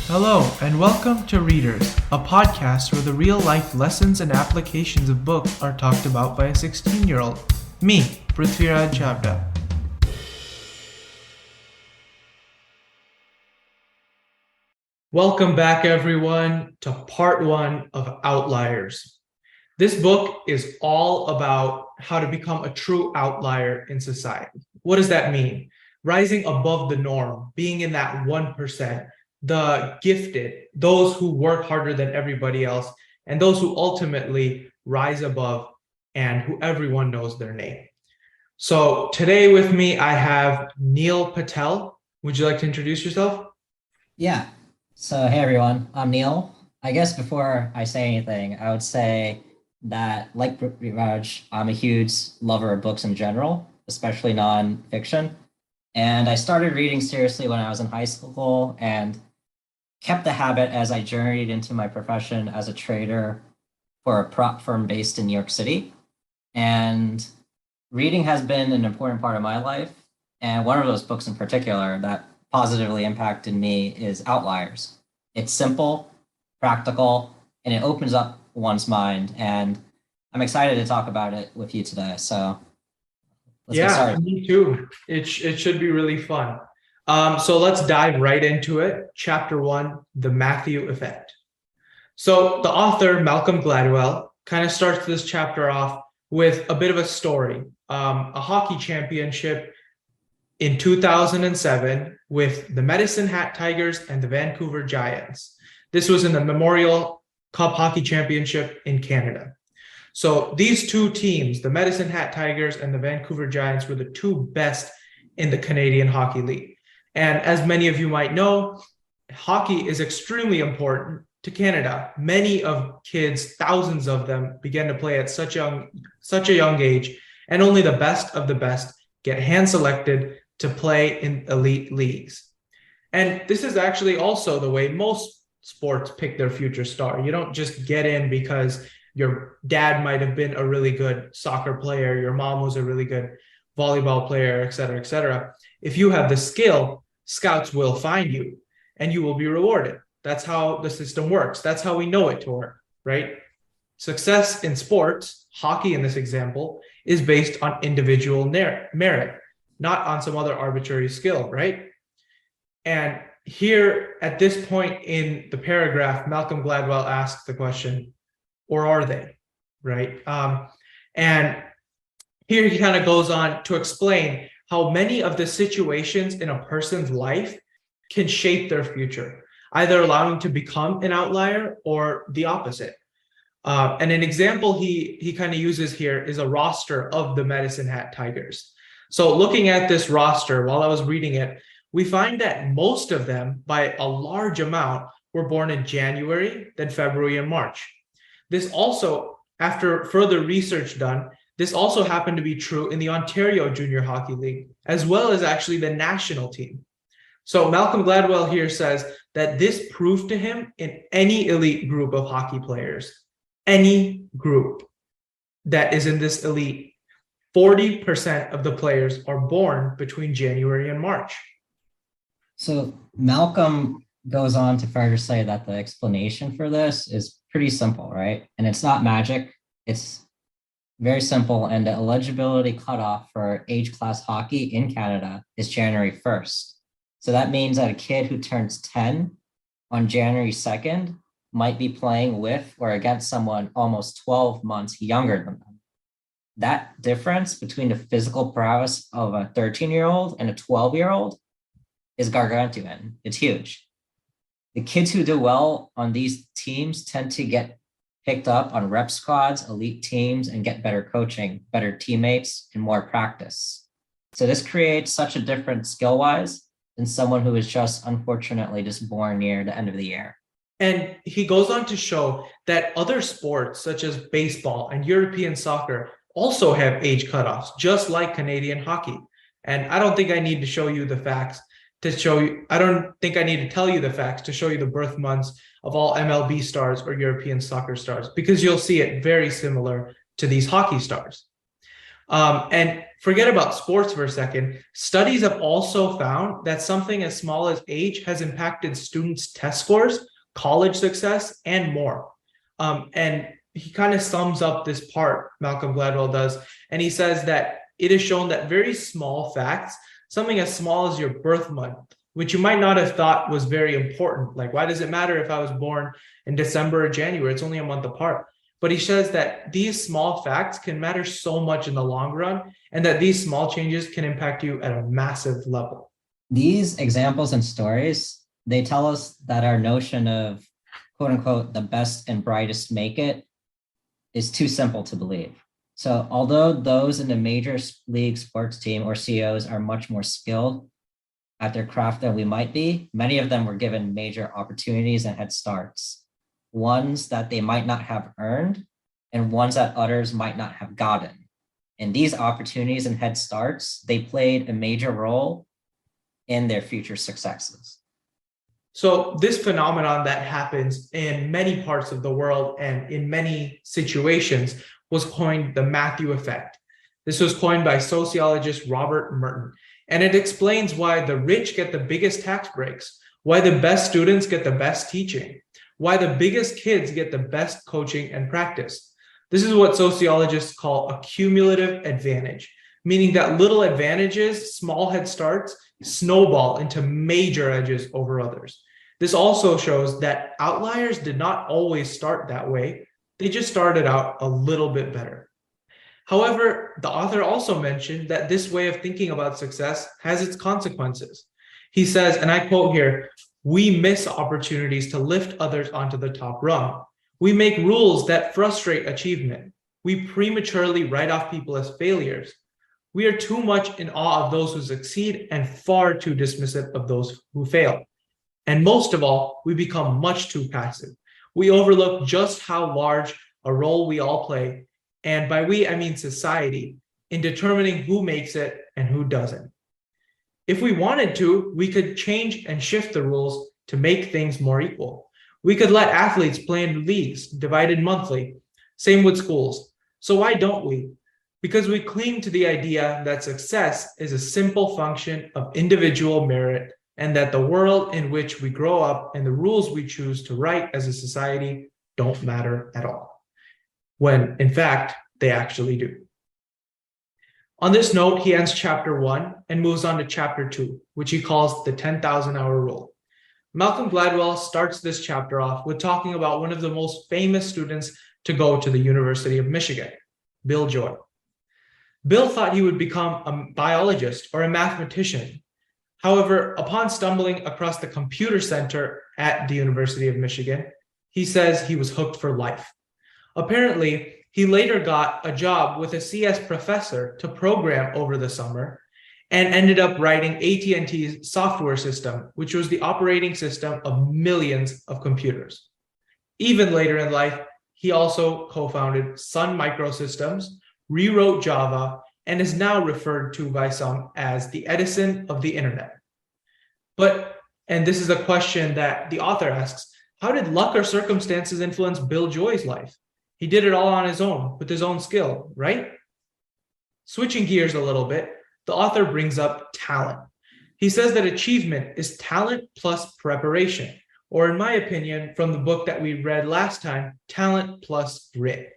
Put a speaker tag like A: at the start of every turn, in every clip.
A: Hello, and welcome to Readerzz, a podcast where the real life lessons and applications of books are talked about by a 16-year-old. Me, Readerzz. Welcome back, everyone, to part one of Outliers. This book is all about how to become a true outlier in society. What does that mean? Rising above the norm, being in that 1%. The gifted, those who work harder than everybody else, and those who ultimately rise above and who everyone knows their name. So today with me, I have Neil Patel. Would you like to introduce yourself?
B: Yeah. So, hey everyone, I'm Neil. I guess before I say anything, I would say that, like Readerzz, I'm a huge lover of books in general, especially nonfiction. And I started reading seriously when I was in high school and kept the habit as I journeyed into my profession as a trader for a prop firm based in New York City. And reading has been an important part of my life. And one of those books in particular that positively impacted me is Outliers. It's simple, practical, and it opens up one's mind. And I'm excited to talk about it with you today. So let's get
A: Yeah,
B: started.
A: me too. It should be really fun. So let's dive right into it. Chapter 1, The Matthew Effect. So the author, Malcolm Gladwell, kind of starts this chapter off with a bit of a story. A hockey championship in 2007 with the Medicine Hat Tigers and the Vancouver Giants. This was in the Memorial Cup Hockey Championship in Canada. So these two teams, the Medicine Hat Tigers and the Vancouver Giants, were the two best in the Canadian Hockey League. And as many of you might know, hockey is extremely important to Canada. Many of kids, thousands of them, began to play at such a young age, and only the best of the best get hand selected to play in elite leagues. And this is actually also the way most sports pick their future star. You don't just get in because your dad might have been a really good soccer player, your mom was a really good volleyball player, et cetera, et cetera. If you have the skill, scouts will find you and you will be rewarded. That's how the system works. That's how we know it to work, right? Success in sports, hockey in this example, is based on individual merit, not on some other arbitrary skill, right? And here at this point in the paragraph, Malcolm Gladwell asks the question, or are they, right? And here he kind of goes on to explain how many of the situations in a person's life can shape their future, either allowing them to become an outlier or the opposite. And an example he kind of uses here is a roster of the Medicine Hat Tigers. So looking at this roster while I was reading it, we find that most of them, by a large amount, were born in January, then February and March. This also, after further research done, this also happened to be true in the Ontario Junior Hockey League, as well as actually the national team. So Malcolm Gladwell here says that this proved to him in any elite group of hockey players, any group that is in this elite, 40% of the players are born between January and March.
B: So Malcolm goes on to further say that the explanation for this is pretty simple, right? And it's not magic. It's very simple. And the eligibility cutoff for age class hockey in Canada is January 1st. So that means that a kid who turns 10 on January 2nd might be playing with or against someone almost 12 months younger than them. That difference between the physical prowess of a 13-year-old and a 12-year-old is gargantuan. It's huge. The kids who do well on these teams tend to get picked up on rep squads, elite teams, and get better coaching, better teammates, and more practice. So this creates such a difference skill-wise than someone who is just unfortunately just born near the end of the year.
A: And he goes on to show that other sports such as baseball and European soccer also have age cutoffs, just like Canadian hockey. And I don't think I need to show you the facts to show you, I don't think I need to tell you the facts to show you the birth months of all MLB stars or European soccer stars, because you'll see it very similar to these hockey stars. And forget about sports for a second. Studies have also found that something as small as age has impacted students' test scores, college success, and more. And he kind of sums up this part, Malcolm Gladwell does, and he says that it is shown that very small facts, something as small as your birth month, which you might not have thought was very important. Like, why does it matter if I was born in December or January? It's only a month apart. But he says that these small facts can matter so much in the long run, and that these small changes can impact you at a massive level.
B: These examples and stories, they tell us that our notion of quote unquote, the best and brightest make it is too simple to believe. So although those in the major league sports team or CEOs are much more skilled at their craft than we might be, many of them were given major opportunities and head starts, ones that they might not have earned and ones that others might not have gotten. And these opportunities and head starts, they played a major role in their future successes.
A: So this phenomenon that happens in many parts of the world and in many situations was coined the Matthew effect. This was coined by sociologist Robert Merton, and it explains why the rich get the biggest tax breaks, why the best students get the best teaching, why the biggest kids get the best coaching and practice. This is what sociologists call a cumulative advantage, meaning that little advantages, small head starts, snowball into major edges over others. This also shows that outliers did not always start that way. They just started out a little bit better. However, the author also mentioned that this way of thinking about success has its consequences. He says, and I quote here, "We miss opportunities to lift others onto the top rung. We make rules that frustrate achievement. We prematurely write off people as failures. We are too much in awe of those who succeed and far too dismissive of those who fail. And most of all, we become much too passive. We overlook just how large a role we all play, and by we, I mean society, in determining who makes it and who doesn't. If we wanted to, we could change and shift the rules to make things more equal. We could let athletes play in leagues divided monthly. Same with schools. So why don't we? Because we cling to the idea that success is a simple function of individual merit, and that the world in which we grow up and the rules we choose to write as a society don't matter at all, when in fact, they actually do. On this note, he ends chapter 1 and moves on to chapter 2, which he calls the 10,000-hour rule. Malcolm Gladwell starts this chapter off with talking about one of the most famous students to go to the University of Michigan, Bill Joy. Bill thought he would become a biologist or a mathematician. However, upon stumbling across the computer center at the University of Michigan, he says he was hooked for life. Apparently, he later got a job with a CS professor to program over the summer and ended up writing AT&T's software system, which was the operating system of millions of computers. Even later in life, he also co-founded Sun Microsystems, rewrote Java, and is now referred to by some as the Edison of the internet. But, and this is a question that the author asks, how did luck or circumstances influence Bill Joy's life? He did it all on his own, with his own skill, right? Switching gears a little bit, the author brings up talent. He says that achievement is talent plus preparation, or in my opinion, from the book that we read last time, talent plus grit.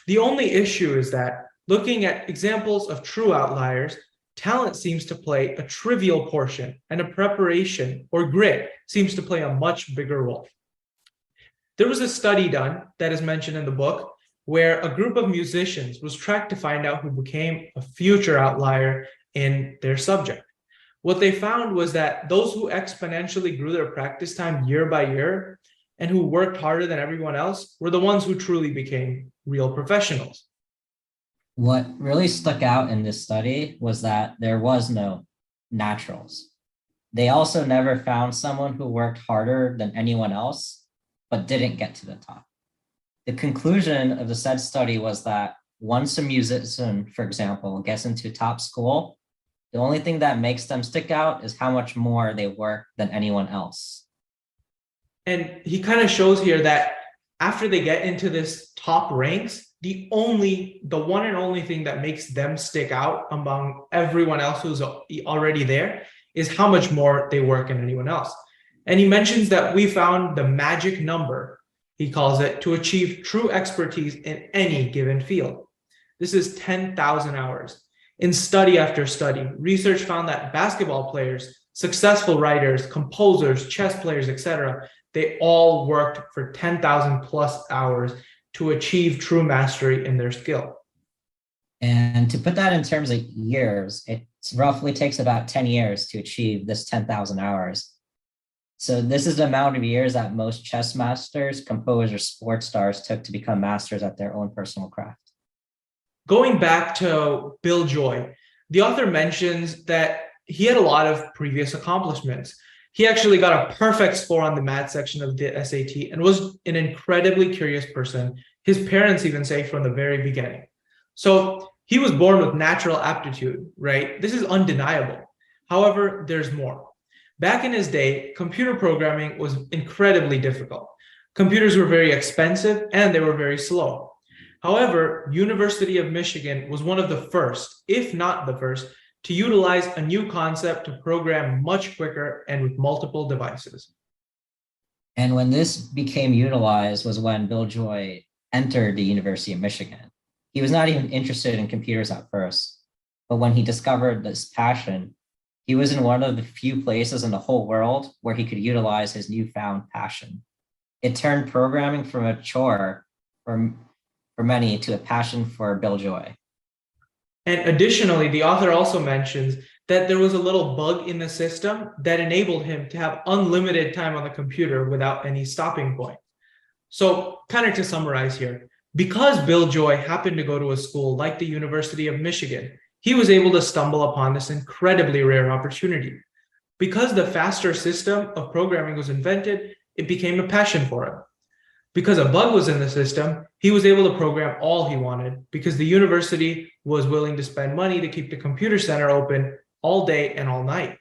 A: The only issue is that looking at examples of true outliers, talent seems to play a trivial portion, and a preparation or grit seems to play a much bigger role. There was a study done that is mentioned in the book where a group of musicians was tracked to find out who became a future outlier in their subject. What they found was that those who exponentially grew their practice time year by year and who worked harder than everyone else were the ones who truly became real professionals.
B: What really stuck out in this study was that there was no naturals. They also never found someone who worked harder than anyone else, but didn't get to the top. The conclusion of the said study was that once a musician, for example, gets into top school, the only thing that makes them stick out is how much more they work than anyone else.
A: And he kind of shows here that after they get into this top ranks, the one and only thing that makes them stick out among everyone else who's already there is how much more they work than anyone else. And he mentions that we found the magic number, he calls it, to achieve true expertise in any given field. This is 10,000 hours. In study after study, research found that basketball players, successful writers, composers, chess players, etc., they all worked for 10,000 plus hours to achieve true mastery in their skill.
B: And to put that in terms of years, it roughly takes about 10 years to achieve this 10,000 hours. So this is the amount of years that most chess masters, composers, sports stars took to become masters at their own personal craft.
A: Going back to Bill Joy, the author mentions that he had a lot of previous accomplishments. He actually got a perfect score on the math section of the SAT and was an incredibly curious person. His parents even say from the very beginning. So he was born with natural aptitude, right? This is undeniable. However, there's more. Back in his day, computer programming was incredibly difficult. Computers were very expensive and they were very slow. However, University of Michigan was one of the first, if not the first, to utilize a new concept to program much quicker and with multiple devices.
B: And when this became utilized was when Bill Joy entered the University of Michigan. He was not even interested in computers at first, but when he discovered this passion, he was in one of the few places in the whole world where he could utilize his newfound passion. It turned programming from a chore for many to a passion for Bill Joy.
A: And additionally, the author also mentions that there was a little bug in the system that enabled him to have unlimited time on the computer without any stopping point. So kind of to summarize here, because Bill Joy happened to go to a school like the University of Michigan, he was able to stumble upon this incredibly rare opportunity. Because the faster system of programming was invented, it became a passion for him. Because a bug was in the system, he was able to program all he wanted because the university was willing to spend money to keep the computer center open all day and all night.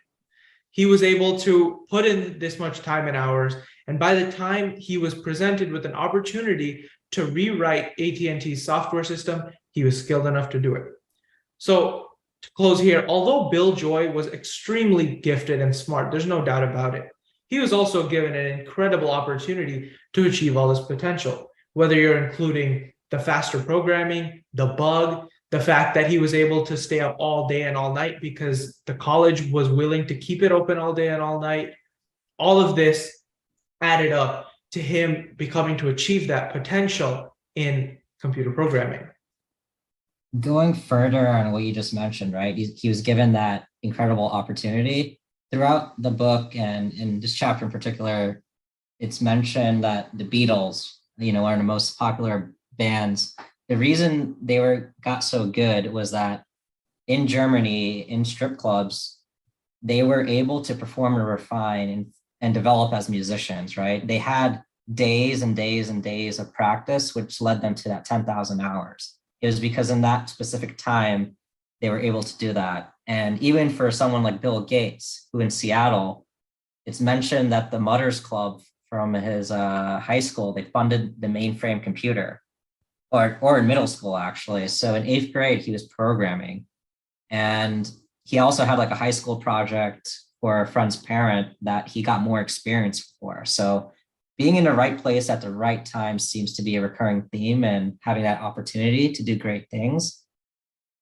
A: He was able to put in this much time and hours, and by the time he was presented with an opportunity to rewrite AT&T's software system, he was skilled enough to do it. So to close here, although Bill Joy was extremely gifted and smart, there's no doubt about it, he was also given an incredible opportunity to achieve all this potential, whether you're including the faster programming, the bug, the fact that he was able to stay up all day and all night because the college was willing to keep it open all day and all night. All of this added up to him becoming to achieve that potential in computer programming.
B: Going further on what you just mentioned, right? He was given that incredible opportunity. Throughout the book and in this chapter in particular, it's mentioned that the Beatles, one of the most popular bands, the reason they got so good was that in Germany, in strip clubs, they were able to perform and refine and develop as musicians, right? They had days and days and days of practice, which led them to that 10,000 hours. It was because in that specific time, they were able to do that. And even for someone like Bill Gates, who in Seattle, it's mentioned that the Mutters Club from his high school, they funded the mainframe computer, or in middle school, actually. So in 8th grade, he was programming. And he also had like a high school project for a friend's parent that he got more experience for. So being in the right place at the right time seems to be a recurring theme, and having that opportunity to do great things.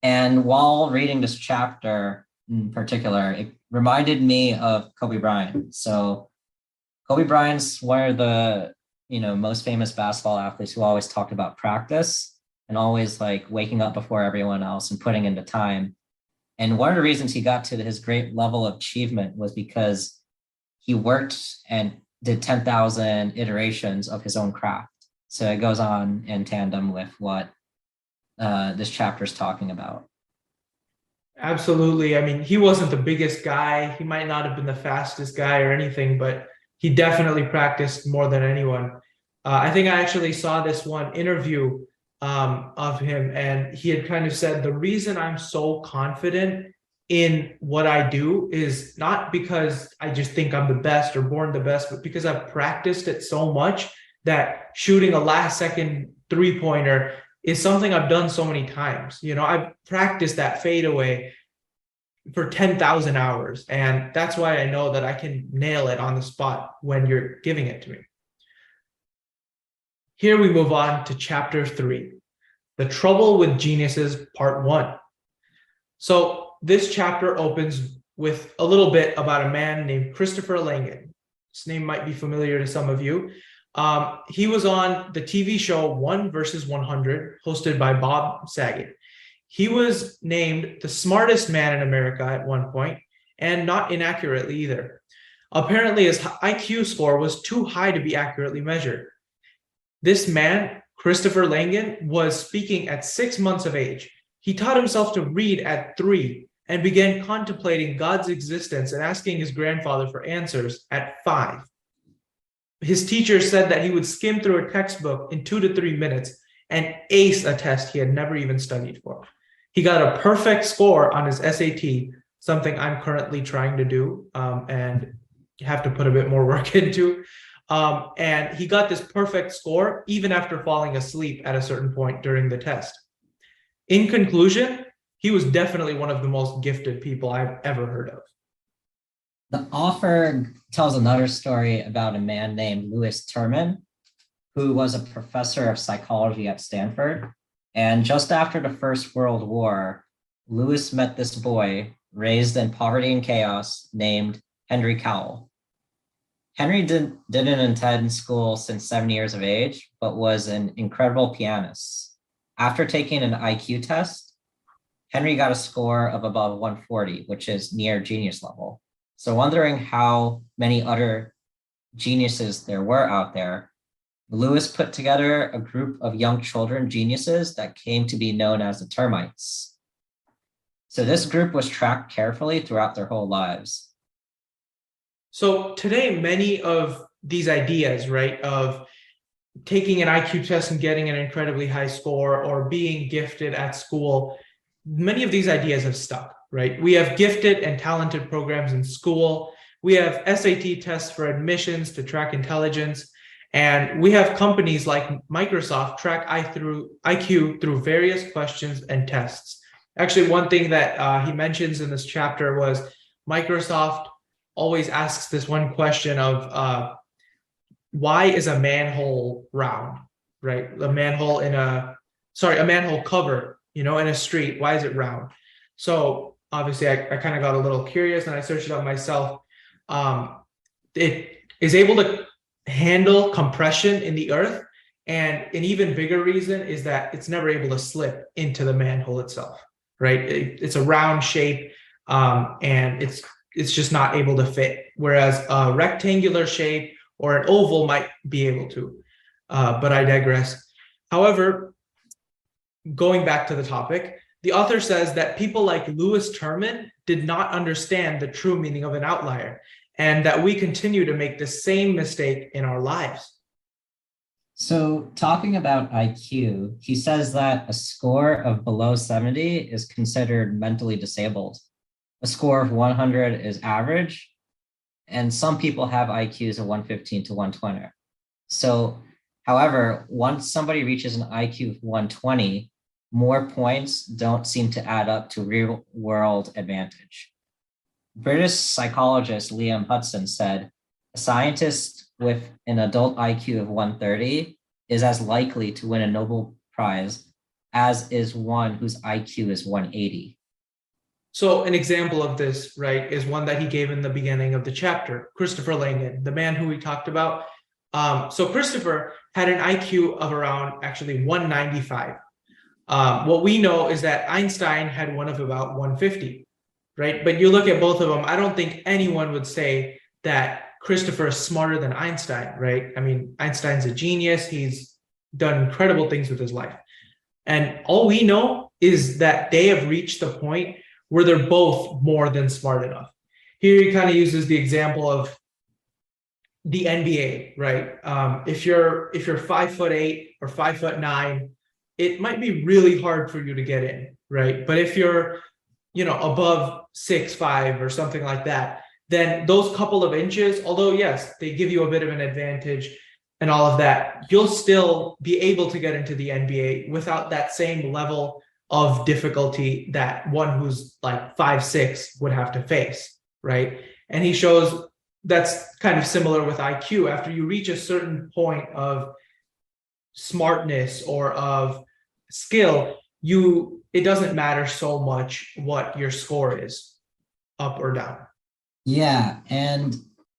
B: And while reading this chapter in particular, it reminded me of Kobe Bryant. So Kobe Bryant's one of the most famous basketball athletes who always talked about practice and always like waking up before everyone else and putting in the time. And one of the reasons he got to his great level of achievement was because he worked and did 10,000 iterations of his own craft. So it goes on in tandem with what this chapter is talking about.
A: Absolutely. I mean, he wasn't the biggest guy. He might not have been the fastest guy or anything, but he definitely practiced more than anyone. I think I actually saw this one interview of him, and he had kind of said, the reason I'm so confident in what I do is not because I just think I'm the best or born the best, but because I've practiced it so much that shooting a last second 3-pointer is something I've done so many times. I've practiced that fadeaway for 10,000 hours. And that's why I know that I can nail it on the spot when you're giving it to me. Here we move on to chapter 3, The Trouble with Geniuses, part 1. So this chapter opens with a little bit about a man named Christopher Langan. His name might be familiar to some of you. He was on the TV show 1 versus 100, hosted by Bob Saget. He was named the smartest man in America at one point, and not inaccurately either. Apparently, his IQ score was too high to be accurately measured. This man, Christopher Langan, was speaking at 6 months of age. He taught himself to read at 3 and began contemplating God's existence and asking his grandfather for answers at 5. His teacher said that he would skim through a textbook in 2 to 3 minutes and ace a test he had never even studied for. He got a perfect score on his SAT, something I'm currently trying to do and have to put a bit more work into. And he got this perfect score even after falling asleep at a certain point during the test. In conclusion, he was definitely one of the most gifted people I've ever heard of.
B: The author tells another story about a man named Louis Terman, who was a professor of psychology at Stanford. And just after the First World War, Louis met this boy raised in poverty and chaos named Henry Cowell. Henry didn't attend school since 7 years of age, but was an incredible pianist. After taking an IQ test, Henry got a score of above 140, which is near genius level. So wondering how many other geniuses there were out there, Louis put together a group of young children geniuses that came to be known as the termites. So this group was tracked carefully throughout their whole lives.
A: So today, many of these ideas, right, of taking an IQ test and getting an incredibly high score or being gifted at school, many of these ideas have stuck, right? We have gifted and talented programs in school. We have SAT tests for admissions to track intelligence. And we have companies like Microsoft track IQ through various questions and tests. Actually, one thing that he mentions in this chapter was Microsoft always asks this one question of why is a manhole round, right? A manhole cover, in a street, why is it round? So obviously I kind of got a little curious and I searched it up myself. It is able to handle compression in the earth, and an even bigger reason is that it's never able to slip into the manhole itself, right? It's a round shape, and it's just not able to fit, whereas a rectangular shape or an oval might be able to, but I digress. However, going back to the topic, the author says that people like Louis Terman did not understand the true meaning of an outlier, and that we continue to make the same mistake in our lives.
B: So talking about IQ, he says that a score of below 70 is considered mentally disabled. A score of 100 is average, and some people have IQs of 115 to 120. So, however, once somebody reaches an IQ of 120, more points don't seem to add up to real world advantage. British psychologist Liam Hudson said, a scientist with an adult IQ of 130 is as likely to win a Nobel Prize as is one whose IQ is 180.
A: So an example of this, right, is one that he gave in the beginning of the chapter, Christopher Langan, the man who we talked about. So Christopher had an IQ of around actually 195. What we know is that Einstein had one of about 150, right? But you look at both of them, I don't think anyone would say that Christopher is smarter than Einstein, right? I mean, Einstein's a genius. He's done incredible things with his life. And all we know is that they have reached the point where they're both more than smart enough. Here he kind of uses the example of the NBA, right? If you're 5'8" or 5'9", it might be really hard for you to get in, right? But if you're, above 6'5" or something like that, then those couple of inches, although yes, they give you a bit of an advantage and all of that, you'll still be able to get into the NBA without that same level of difficulty that one who's like 5'6" would have to face, right? And he shows that's kind of similar with IQ. After you reach a certain point of smartness or of skill, it doesn't matter so much what your score is, up or down.
B: Yeah, and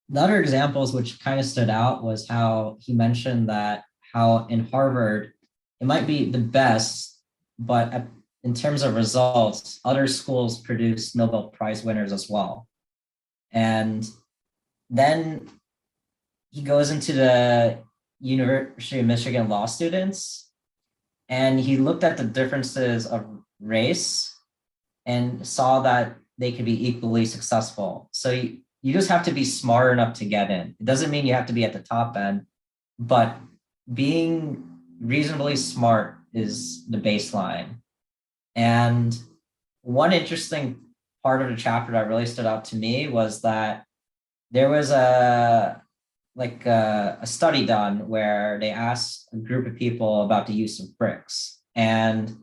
B: the other examples which kind of stood out was how he mentioned that how in Harvard it might be the best, but in terms of results, other schools produce Nobel Prize winners as well. And then he goes into the University of Michigan law students, and he looked at the differences of race and saw that they could be equally successful. So you just have to be smart enough to get in. It doesn't mean you have to be at the top end, but being reasonably smart is the baseline. And one interesting part of the chapter that really stood out to me was that there was a study done where they asked a group of people about the use of bricks, and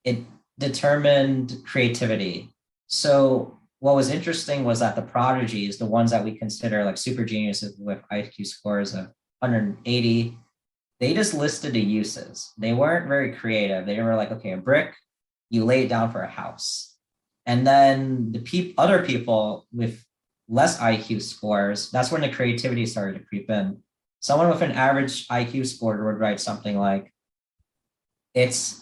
B: it determined creativity. So what was interesting was that the prodigies, the ones that we consider like super geniuses with IQ scores of 180, they just listed the uses. They weren't very creative. They were like, okay, a brick, you lay it down for a house. And then the other people with less IQ scores, that's when the creativity started to creep in. Someone with an average IQ score would write something like, its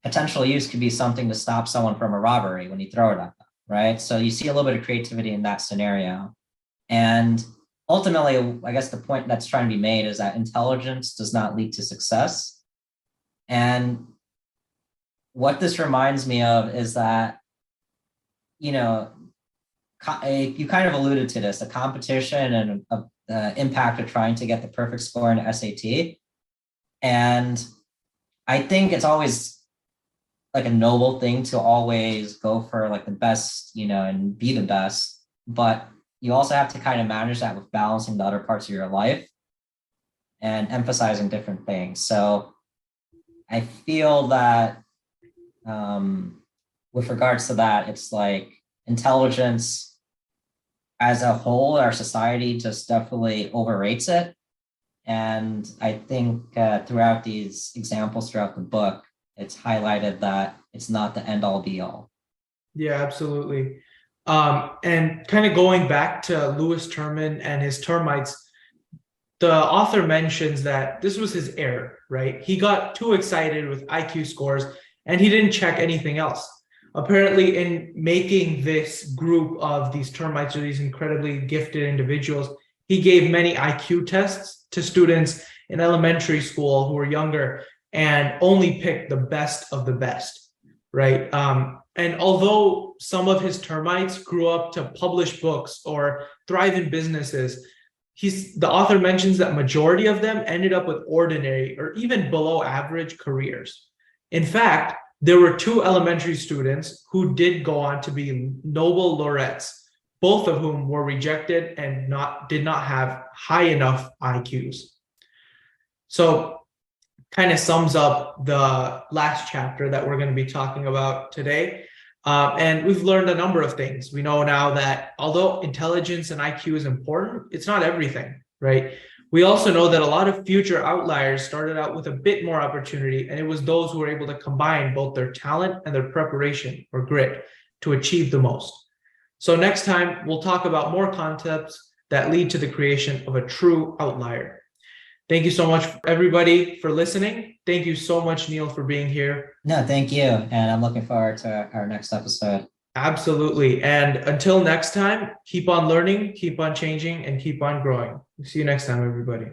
B: potential use could be something to stop someone from a robbery when you throw it at them, right? So you see a little bit of creativity in that scenario. And ultimately, I guess the point that's trying to be made is that intelligence does not lead to success. And what this reminds me of is that, you know, you kind of alluded to this, the competition and the impact of trying to get the perfect score in the SAT. And I think it's always like a noble thing to always go for like the best, and be the best. But you also have to kind of manage that with balancing the other parts of your life and emphasizing different things. So I feel that with regards to that, it's like intelligence as a whole, our society just definitely overrates it. And I think throughout these examples throughout the book, it's highlighted that it's not the end all be all.
A: Yeah, absolutely. And kind of going back to Lewis Terman and his termites, the author mentions that this was his error, right? He got too excited with IQ scores and he didn't check anything else. Apparently, in making this group of these termites or these incredibly gifted individuals, he gave many IQ tests to students in elementary school who were younger and only picked the best of the best, right? And although some of his termites grew up to publish books or thrive in businesses, the author mentions that majority of them ended up with ordinary or even below average careers. In fact, there were 2 elementary students who did go on to be Nobel laureates, both of whom were rejected and did not have high enough IQs. So kind of sums up the last chapter that we're going to be talking about today. And we've learned a number of things. We know now that although intelligence and IQ is important, it's not everything, right? We also know that a lot of future outliers started out with a bit more opportunity, and it was those who were able to combine both their talent and their preparation or grit to achieve the most. So next time, we'll talk about more concepts that lead to the creation of a true outlier. Thank you so much, everybody, for listening. Thank you so much, Neil, for being here.
B: No, thank you. And I'm looking forward to our next episode.
A: Absolutely. And until next time, keep on learning, keep on changing, and keep on growing. See you next time, everybody.